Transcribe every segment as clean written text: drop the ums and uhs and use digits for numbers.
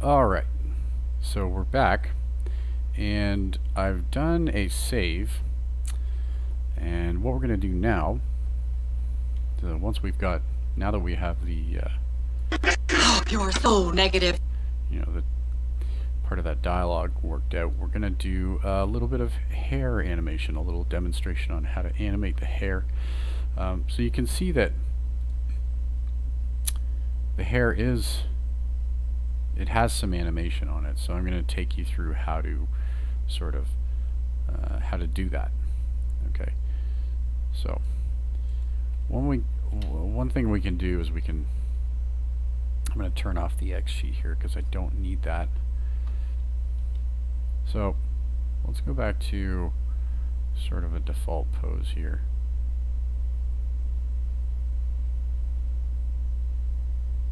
Alright, so we're back, and I've done a save, and what we're going to do now, once we've got, now that we have the, Oh, you're so negative. the part of that dialogue worked out, we're going to do a little bit of hair animation, a little demonstration on how to animate the hair. So you can see that the hair it has some animation on it, so I'm going to take you through how to sort of how to do that. Okay, so one thing we can do is I'm going to turn off the X sheet here because I don't need that. So let's go back to sort of a default pose here.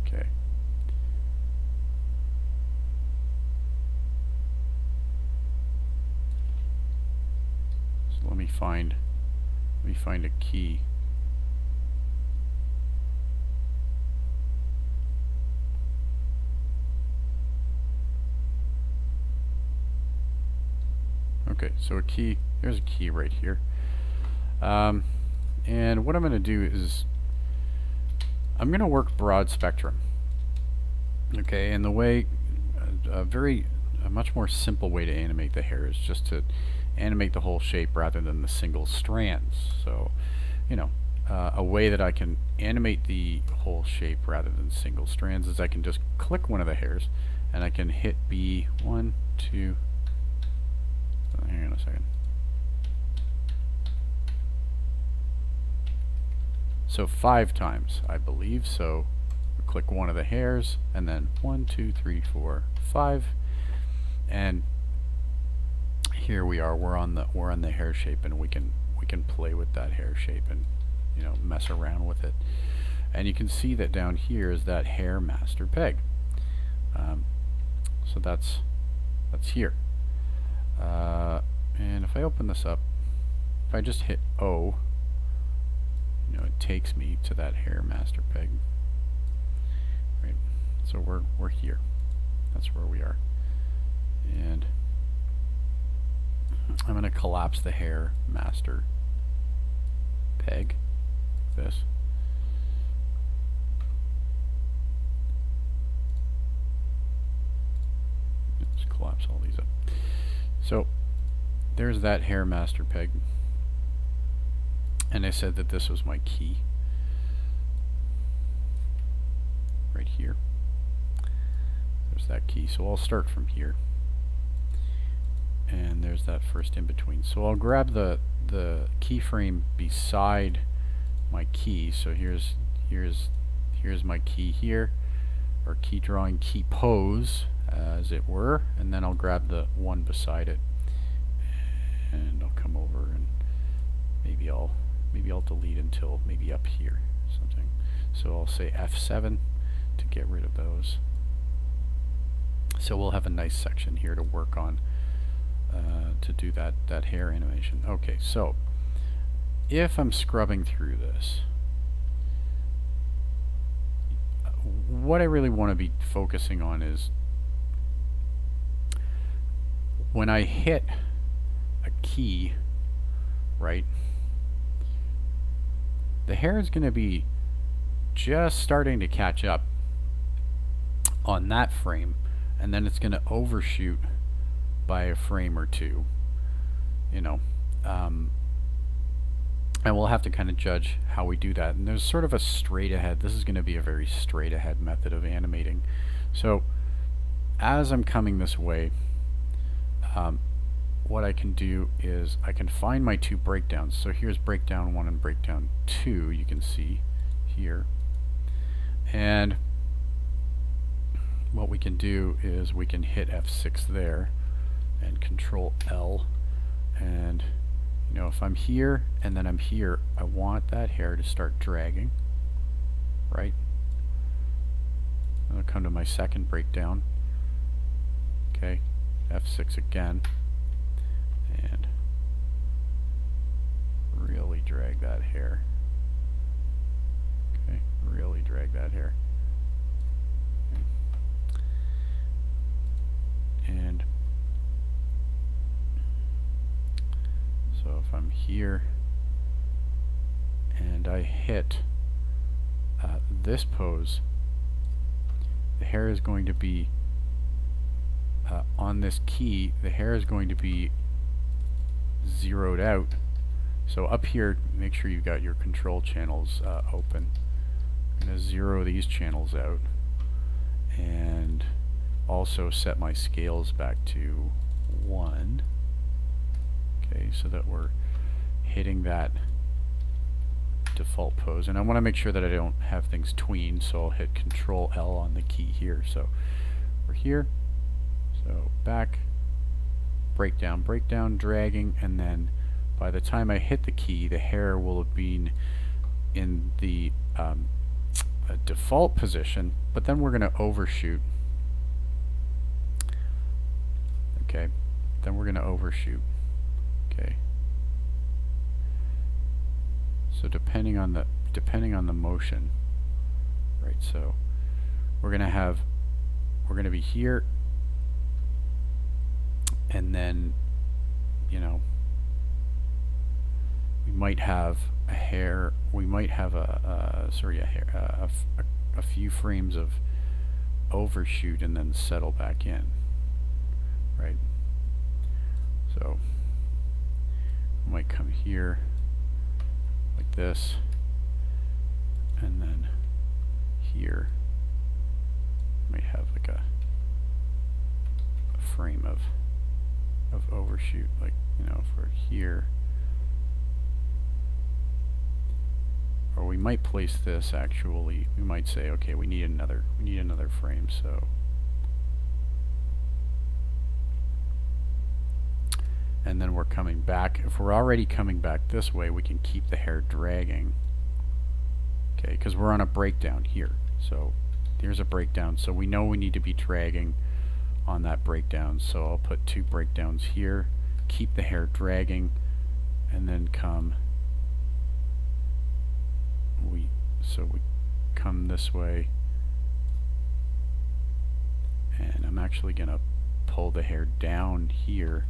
Okay. So let me find a key. Okay, so there's a key right here. And what I'm going to do is I'm going to work broad spectrum. Okay, and the way, a much more simple way to animate the hair is just to animate the whole shape rather than the single strands. So, a way that I can animate the whole shape rather than single strands is I can just click one of the hairs and I can hit B, 1, 2, hang on a second. So 5 times, I believe. So click one of the hairs and then 1, 2, 3, 4, 5, and here we are. We're on the hair shape, and we can play with that hair shape and mess around with it. And you can see that down here is that hair master peg. So that's here. And if I open this up, if I just hit O, it takes me to that hair master peg. Right. So we're here. That's where we are. And I'm going to collapse the hair master peg like this. Just collapse all these up. So there's that hair master peg. And I said that this was my key. Right here. There's that key. So I'll start from here. And there's that first in between. So I'll grab the keyframe beside my key. So here's my key here, or key drawing, key pose, as it were, and then I'll grab the one beside it, and I'll come over and maybe I'll delete until maybe up here something. So I'll say F7 to get rid of those. So we'll have a nice section here to work on to do that hair animation. Okay, so if I'm scrubbing through this, what I really want to be focusing on is when I hit a key, right, the hair is going to be just starting to catch up on that frame, and then it's going to overshoot by a frame or two, and we'll have to kind of judge how we do that. And there's sort of a straight ahead. This is going to be a very straight ahead method of animating. So as I'm coming this way, what I can do is I can find my two breakdowns. So here's breakdown 1 and breakdown 2, you can see here. And what we can do is we can hit F6 there and Control L, and if I'm here and then I'm here, I want that hair to start dragging, right? I'll come to my second breakdown. Okay, F6 again, and really drag that hair. Okay, really drag that hair. Okay. I'm here and I hit this pose, the hair is going to be on this key, the hair is going to be zeroed out. So up here, make sure you've got your control channels open. I'm going to zero these channels out and also set my scales back to 1. Okay, so that we're hitting that default pose. And I want to make sure that I don't have things tween, so I'll hit Control L on the key here. So we're here, so back, breakdown, breakdown, dragging, and then by the time I hit the key, the hair will have been in the default position, but then we're going to overshoot. Okay, then we're going to overshoot. Okay. So depending on the motion, right? So we're going to be here, and then, you know, we might have a hair. We might have a few frames of overshoot and then settle back in, right? So I might come here like this, and then here might have like a frame of overshoot, like, you know, for here. Or we might place this, actually, we might say, okay, we need another frame, so and then we're coming back. If we're already coming back this way, we can keep the hair dragging, okay, because we're on a breakdown here. So here's a breakdown, so we know we need to be dragging on that breakdown. So I'll put 2 breakdowns here, keep the hair dragging, and then we come this way, and I'm actually gonna pull the hair down here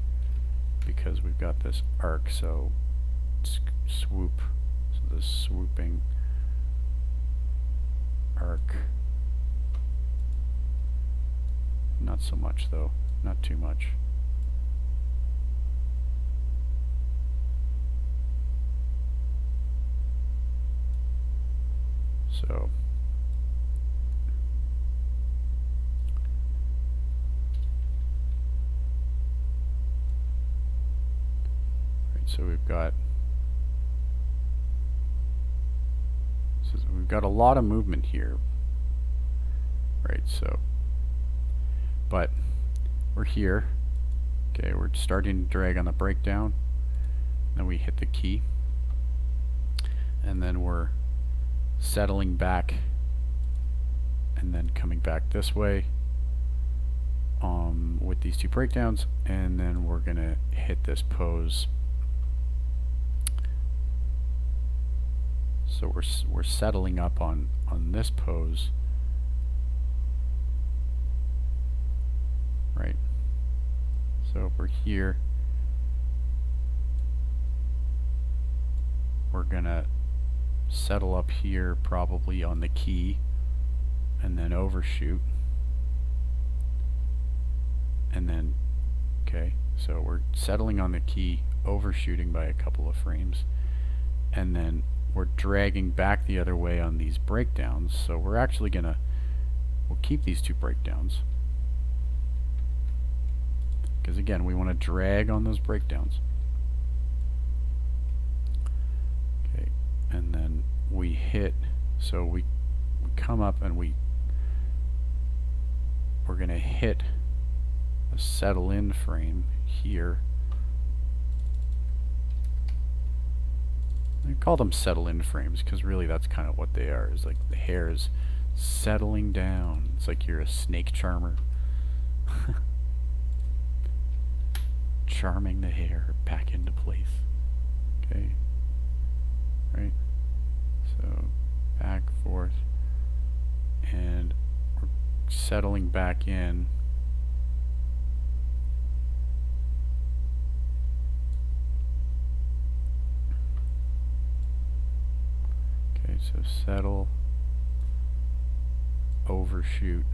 because we've got this arc. So swoop, so this swooping arc, not so much though, not too much. So so we've got a lot of movement here, right? So, but we're here, okay, we're starting to drag on the breakdown, then we hit the key, and then we're settling back and then coming back this way with these 2 breakdowns, and then we're gonna hit this pose. So we're settling up on this pose, right? So we're here, we're gonna settle up here probably on the key and then overshoot, and then, okay, so we're settling on the key, overshooting by a couple of frames, and then we're dragging back the other way on these breakdowns. So we're actually we'll keep these 2 breakdowns, because again, we want to drag on those breakdowns. Okay, and then we hit, so we come up and we're going to hit a settle in frame here. I call them settle in frames because really that's kind of what they are. Is like the hair is settling down. It's like you're a snake charmer. Charming the hair back into place. Okay. Right? So back, forth, and we're settling back in. So settle, overshoot.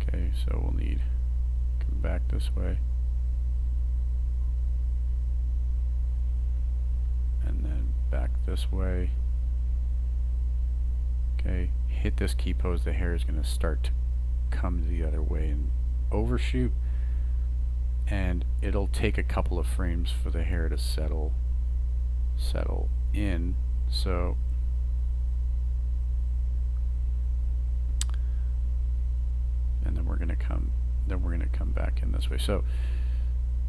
Okay, so we'll need come back this way. And then back this way. Okay, hit this key pose, the hair is going to start to come the other way and overshoot, and it'll take a couple of frames for the hair to settle in. So and then we're going to come back in this way. So,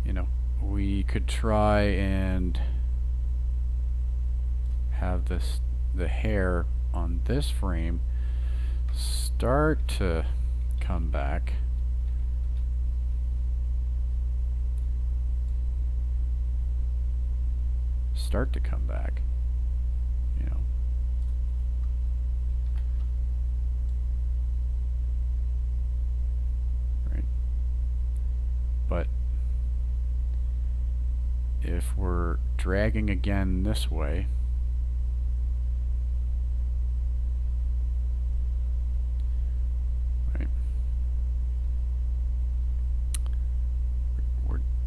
you know, we could try and have the hair on this frame start to come back. You know. Right. But if we're dragging again this way, right,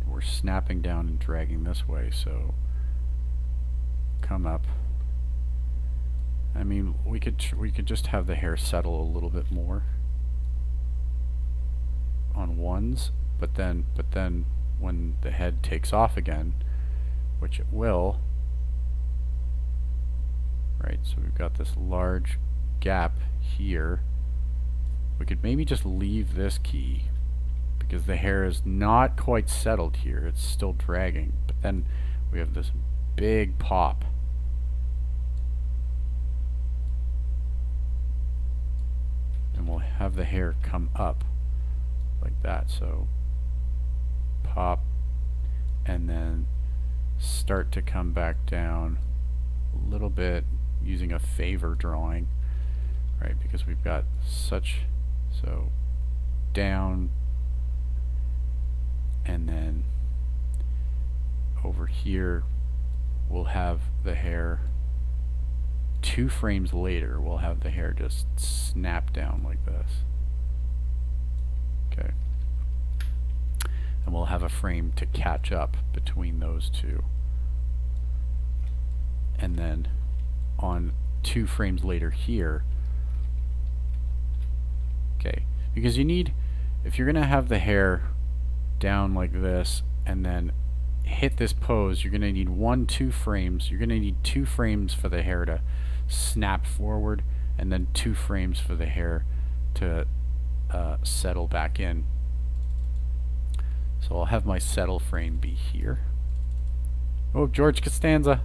we're snapping down and dragging this way, so come up. I mean, we could just have the hair settle a little bit more on ones, but then when the head takes off again, which it will, right? So we've got this large gap here. We could maybe just leave this key because the hair is not quite settled here. It's still dragging, but then we have this big pop. And we'll have the hair come up like that. So pop, and then start to come back down a little bit using a favor drawing, right? Because we've got such, so down, and then over here we'll have the hair 2 frames later, we'll have the hair just snap down like this. Okay. And we'll have a frame to catch up between those two. And then on 2 frames later here, okay, because you need, if you're going to have the hair down like this and then hit this pose, you're going to need 2 frames. You're going to need 2 frames for the hair to snap forward, and then 2 frames for the hair to settle back in. So I'll have my settle frame be here. Oh, George Costanza.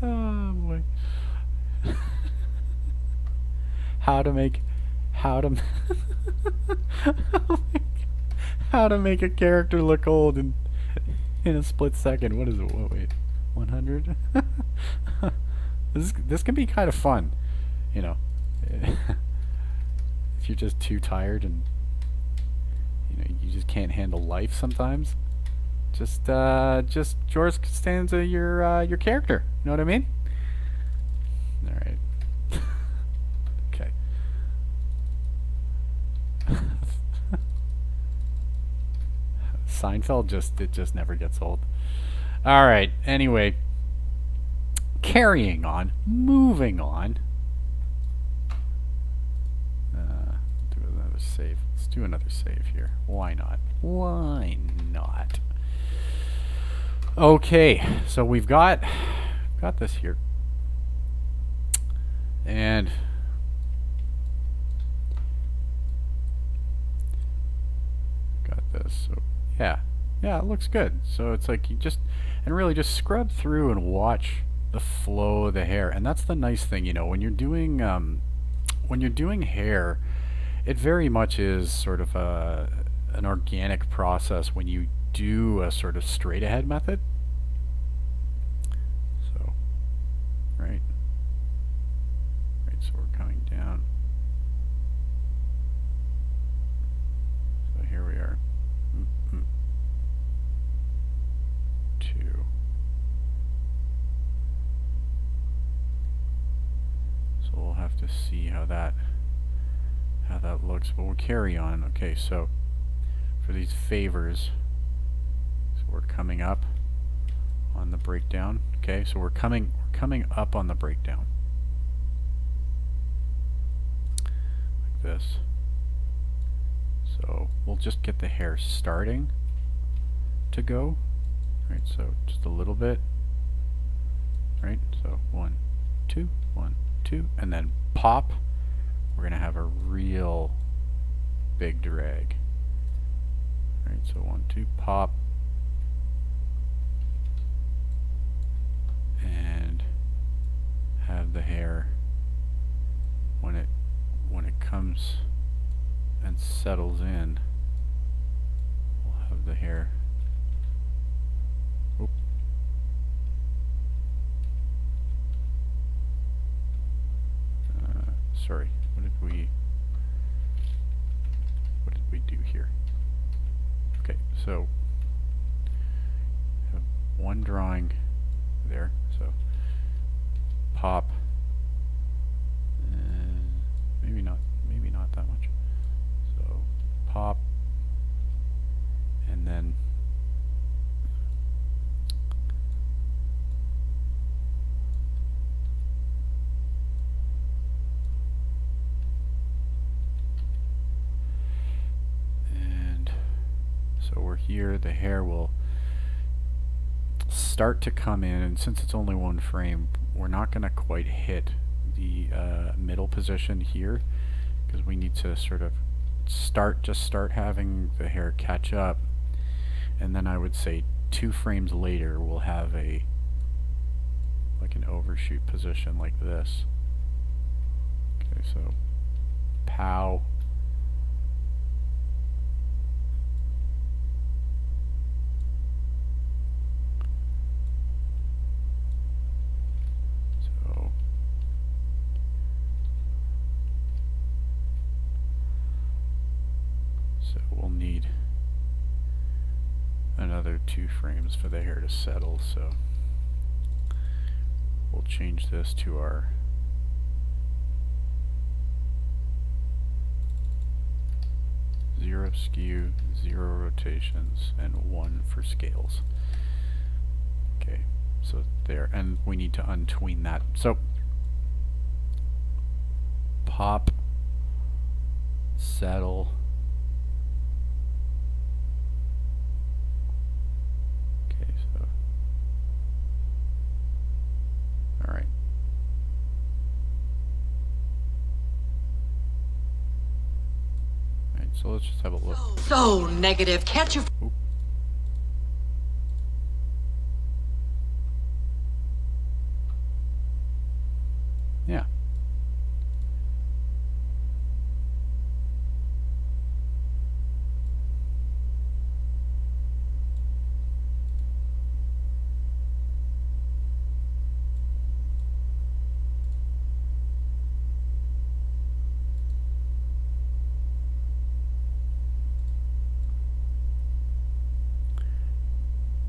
Oh boy. how to make a character look old in a split second. What is it? What, wait, 100? This can be kind of fun, you know. If you're just too tired and you just can't handle life sometimes, just George Costanza your character. You know what I mean? All right. Okay. Seinfeld just never gets old. All right. Anyway, carrying on, moving on. Do another save. Let's do another save here. Why not? Why not? Okay, so we've got this here, and got this. So yeah, it looks good. So it's like you just really just scrub through and watch the flow of the hair, and that's the nice thing, when you're doing hair, it very much is sort of an organic process when you do a sort of straight ahead method. So right, so we're coming down. So here we are. So we'll have to see how that looks, but we'll carry on. Okay, so for these favors, so we're coming up on the breakdown. Okay, so we're coming up on the breakdown like this. So we'll just get the hair starting to go. Right, so just a little bit. Right, so 1, 2, 1, 2, and then pop. We're gonna have a real big drag. Right, so 1, 2, pop, and have the hair when it comes and settles in. We'll have the hair. Oop. Sorry, what did we do here? Okay, so have one drawing there, so pop, and maybe not that much. So pop, and then so we're here, the hair will start to come in, and since it's only one frame, we're not going to quite hit the middle position here, because we need to sort of start having the hair catch up, and then I would say 2 frames later we'll have like an overshoot position like this. Okay, so pow. So we'll need another 2 frames for the hair to settle, so we'll change this to our zero skew, 0 rotations, and 1 for scales. Okay, so there, and we need to untween that. So pop, settle. Okay, so all right. All right, so let's just have a look. So negative. Can't you? Oop. Yeah.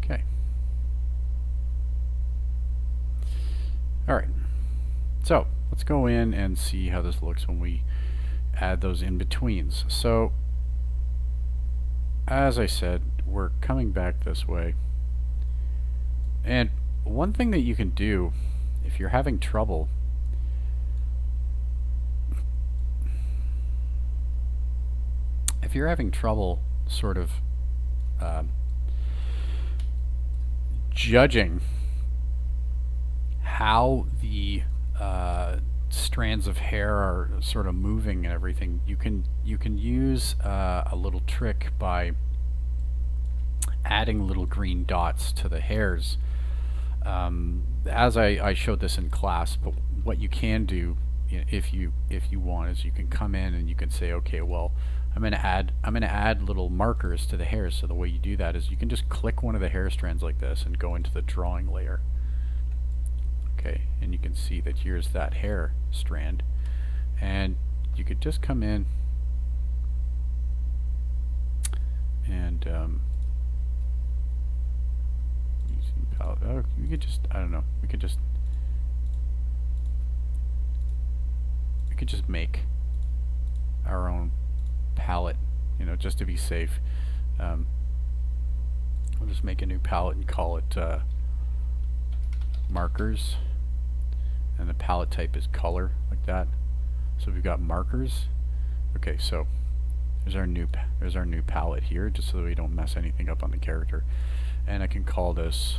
Okay. All right. So let's go in and see how this looks when we add those in-betweens. So as I said, we're coming back this way. And one thing that you can do if you're having trouble sort of judging how the strands of hair are sort of moving and everything, you can use a little trick by adding little green dots to the hairs. As I showed this in class, but what you can do, if you want, is you can come in and you can say, okay, well, I'm gonna add little markers to the hairs. So the way you do that is you can just click one of the hair strands like this and go into the drawing layer. Okay, and you can see that here's that hair strand, and you could just come in and using palette. Oh, we could just, I don't know, we could just could just make our own palette, you know, just to be safe. We'll just make a new palette and call it markers, and the palette type is color, like that. So we've got markers. Okay, so there's our new palette here, just so that we don't mess anything up on the character. And I can call this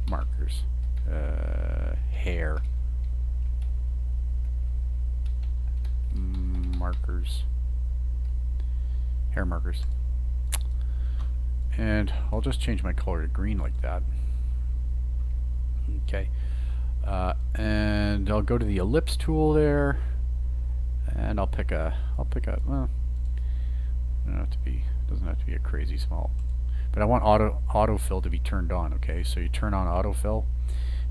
markers, hair, markers, hair markers. And I'll just change my color to green like that. Okay, and I'll go to the ellipse tool there, and I'll pick a well, doesn't have to be a crazy small, but I want autofill to be turned on. Okay, so you turn on autofill,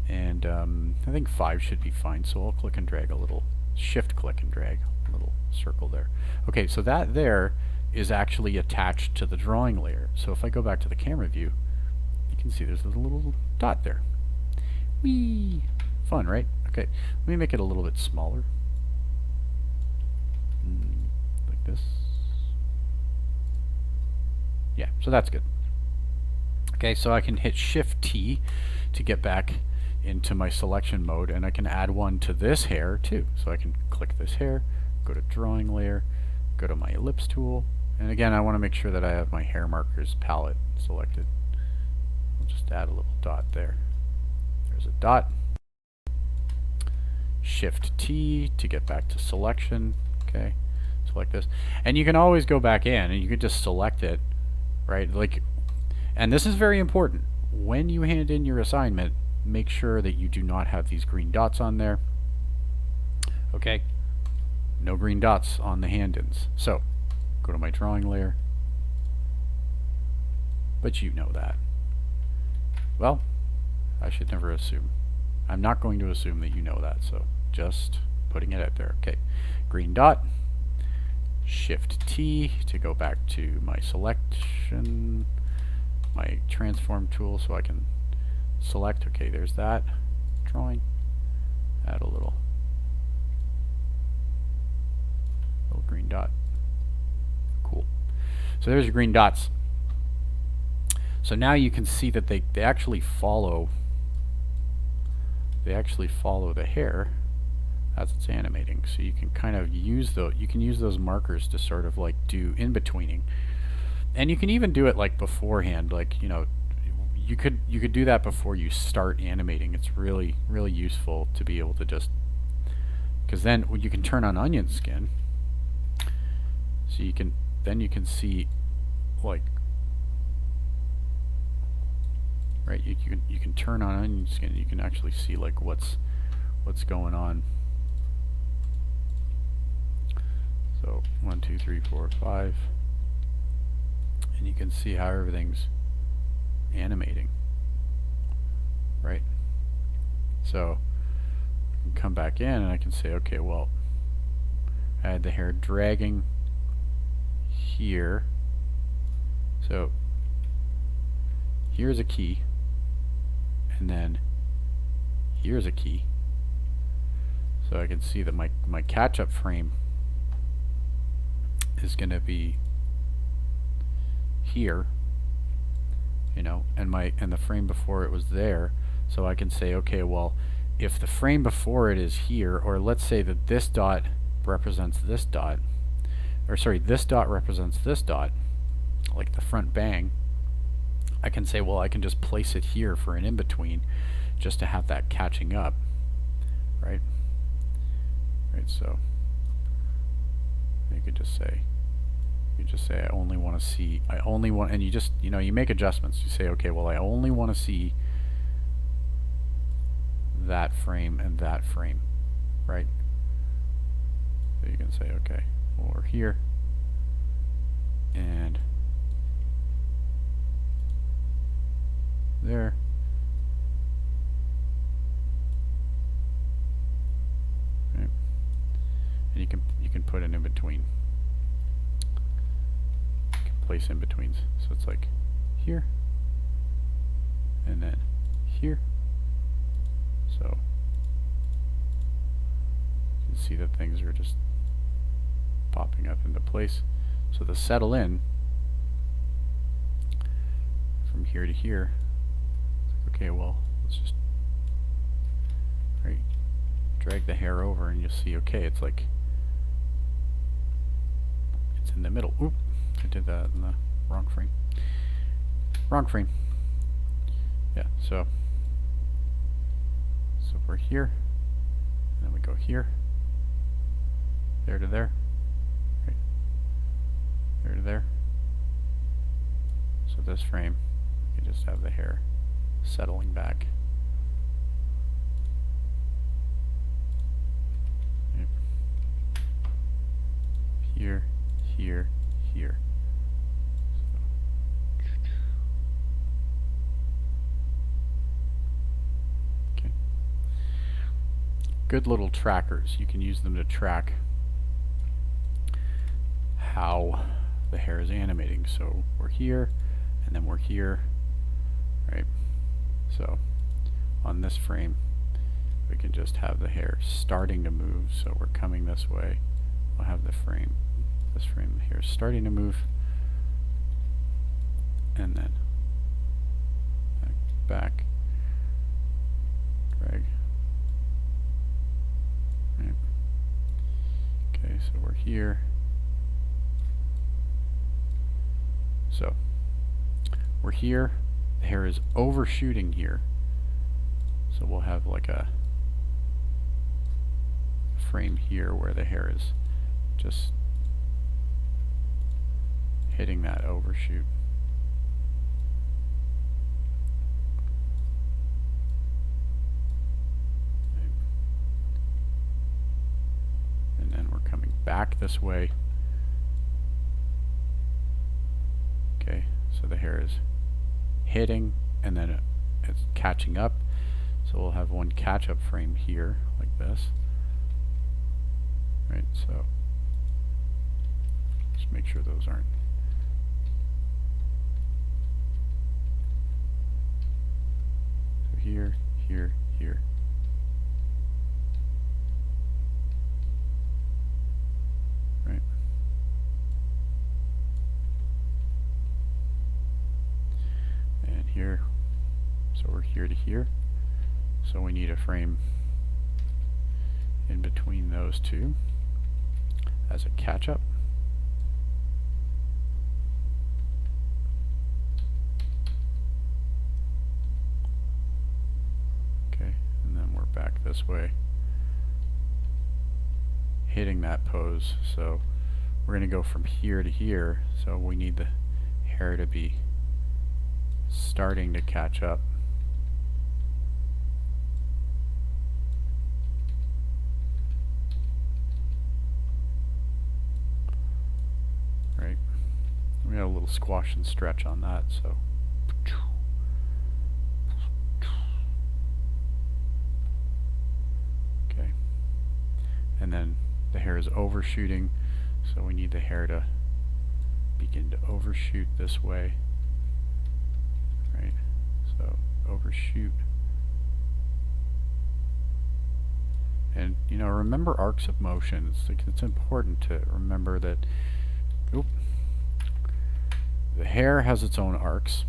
and I think 5 should be fine. So I'll click and drag a little, shift click and drag a little circle there. Okay, so that there is actually attached to the drawing layer. So if I go back to the camera view, you can see there's a little dot there. Whee! Fun, right? Okay, let me make it a little bit smaller. Like this. Yeah, so that's good. Okay, so I can hit Shift T to get back into my selection mode, and I can add one to this hair too. So I can click this hair, go to drawing layer, go to my ellipse tool, and again I want to make sure that I have my hair markers palette selected. I'll just add a little dot there. There's a dot. Shift T to get back to selection. Okay, select this, and you can always go back in and you can just select it, right? Like, and this is very important. When you hand in your assignment, make sure that you do not have these green dots on there. Okay, no green dots on the hand-ins. So go to my drawing layer, but you know that. Well, I should never assume. I'm not going to assume that you know that, so just putting it out there. Okay, green dot, Shift T to go back to my selection, my transform tool, so I can select. Okay, there's that drawing. Add a little green dot. Cool. So there's your green dots. So now you can see that they actually follow the hair as it's animating. So you can kind of use those markers to sort of like do in-betweening. And you can even do it like beforehand, like, you know, you could do that before you start animating. It's really useful to be able to just, because then you can turn on onion skin, so you can see, like, right, you can turn on onion skin, you can actually see like what's going on. So 1 2 3 4 5, and you can see how everything's animating, right? So I can come back in and I can say, okay, well, I had the hair dragging here, so here's a key, and then here's a key, so I can see that my catch-up frame is going to be here, you know, and the frame before it was there. So I can say, okay, well, if the frame before it is here, or let's say that this dot represents this dot, or sorry, this dot represents this dot, like the front bang, I can say, well, I can just place it here for an in-between, just to have that catching up, right? Right, so you could just say, I only want to see, and you just, you know, you make adjustments. You say, okay, well, I only want to see that frame and that frame, right? So you can say, okay, well, we're here, and there, right? And you can put it in between. Place in betweens, so it's like here and then here. So you can see that things are just popping up into place. So the settle in from here to here. Okay, well, let's just drag the hair over and you'll see, okay, it's like it's in the middle. Oop, I did that in the wrong frame. Wrong frame. Yeah, so we're here, and then we go here, there to there, right, there to there. So this frame, you just have the hair settling back. Right. Here, here, here. Good little trackers. You can use them to track how the hair is animating. So we're here, and then we're here, right? So on this frame, we can just have the hair starting to move. So we're coming this way. We'll have this frame here starting to move, and then back, drag. Right. Okay, so we're here. So we're here. The hair is overshooting here. So we'll have like a frame here where the hair is just hitting that overshoot. And then we're coming back this way. Okay, so the hair is hitting and then it's catching up. So we'll have one catch-up frame here like this. Right, so just make sure those aren't. So here, here, here. Right. And here, so we're here to here. So we need a frame in between those two as a catch-up. Okay, and then we're back this way, hitting that pose. So we're going to go from here to here, so we need the hair to be starting to catch up. Right, we got a little squash and stretch on that, so okay, and then the hair is overshooting, so we need the hair to begin to overshoot this way. Right, so overshoot. And you know, remember arcs of motion. It's important to remember that the hair has its own arcs.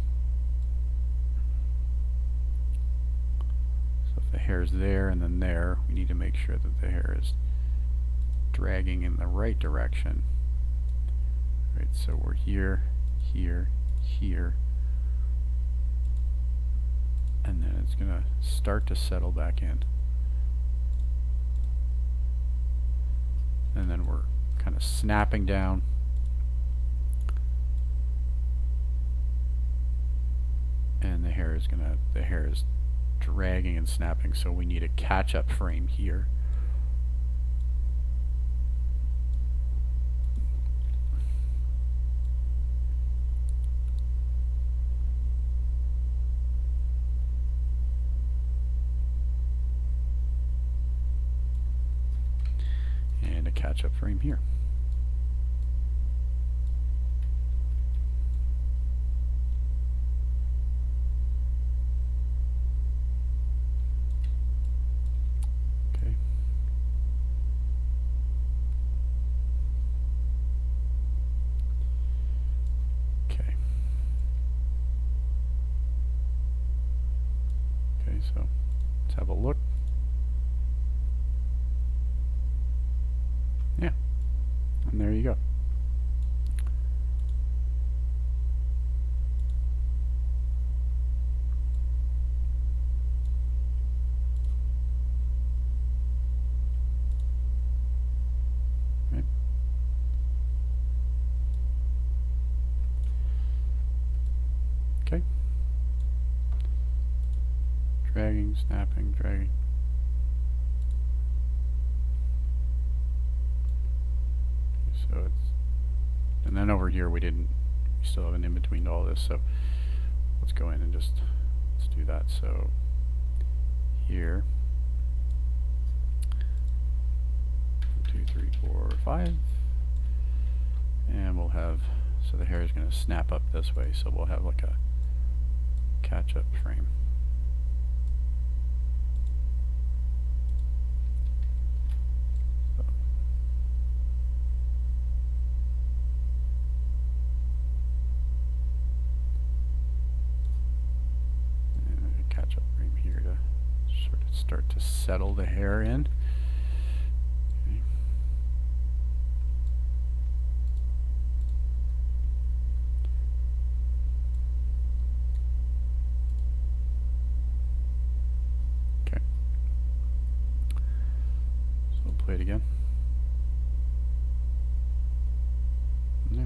So if the hair is there and then there, we need to make sure that the hair is dragging in the right direction. Right, so we're here, here, here. And then it's going to start to settle back in. And then we're kind of snapping down. And the hair is dragging and snapping, so we need a catch-up frame here. And a catch-up frame here. Okay. Let's have a look. Yeah, and there you go. Right. Okay. Dragging, snapping, dragging. So it's, and then over here we still have an in between to all this, so let's go in and let's do that. So here, 1, 2, 3, 4, 5, and we'll have, so the hair is going to snap up this way, so we'll have like a catch-up frame. Catch-up frame here to sort of start to settle the hair in. Okay. So we'll play it again. Yeah.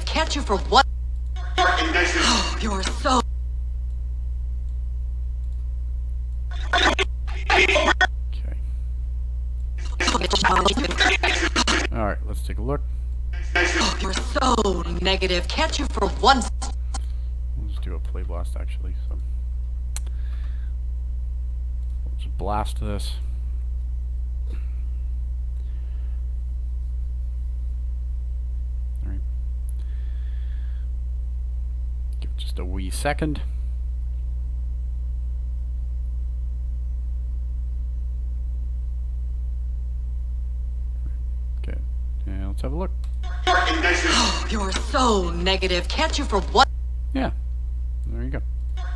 Catch you for what? Oh, you're so. Okay. Alright, let's take a look. Oh, you're so negative. Catch you for once. We'll just do a play blast actually. So we'll just blast this. Alright. Give it just a wee second. Okay. And let's have a look. Oh, you're so negative. Catch you for what? Yeah. There you go.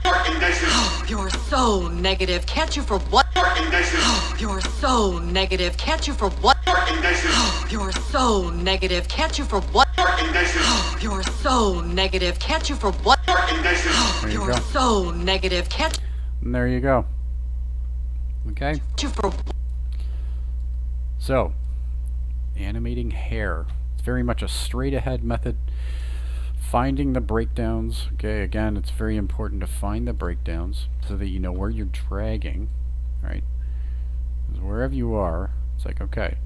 Oh, you're so negative. Catch you for what? Oh, you're so negative. Catch you for what? Oh, you're so negative. Catch you for what? Oh, you're so negative. Catch you for what? Oh, There you you're go. so negative. Catch And there you go. Okay. you for. So, animating hair. It's very much a straight ahead method. Finding the breakdowns. Okay, again, it's very important to find the breakdowns so that you know where you're dragging, right? Because wherever you are, it's like, okay,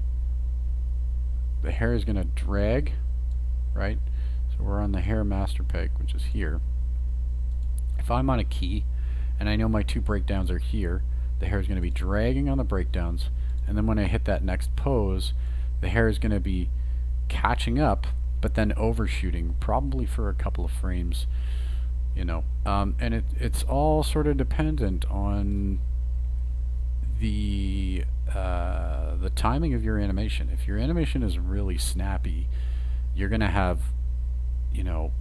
the hair is going to drag, right? So we're on the hair master peg, which is here. If I'm on a key and I know my two breakdowns are here, the hair is going to be dragging on the breakdowns, and then when I hit that next pose, the hair is going to be catching up, but then overshooting, probably for a couple of frames, you know. And it's all sort of dependent on the timing of your animation. If your animation is really snappy, you're going to have, you know,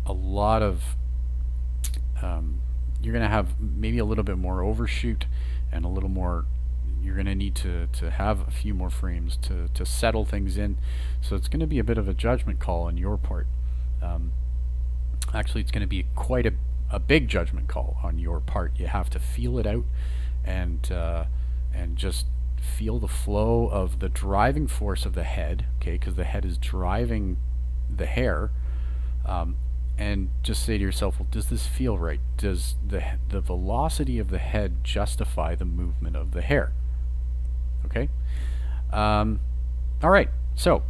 a lot of you're going to have maybe a little bit more overshoot and a little more. You're going to need to have a few more frames to settle things in. So it's going to be a bit of a judgment call on your part. Actually, it's going to be quite a big judgment call on your part. You have to feel it out and just feel the flow of the driving force of the head, okay, because the head is driving the hair, and just say to yourself, well, does this feel right? Does the velocity of the head justify the movement of the hair? Okay. All right. So,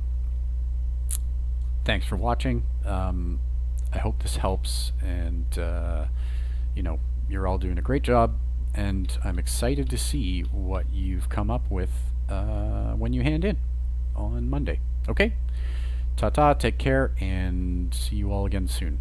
thanks for watching. I hope this helps, and you know, you're all doing a great job, and I'm excited to see what you've come up with when you hand in on Monday. Okay. Ta-ta. Take care, and see you all again soon.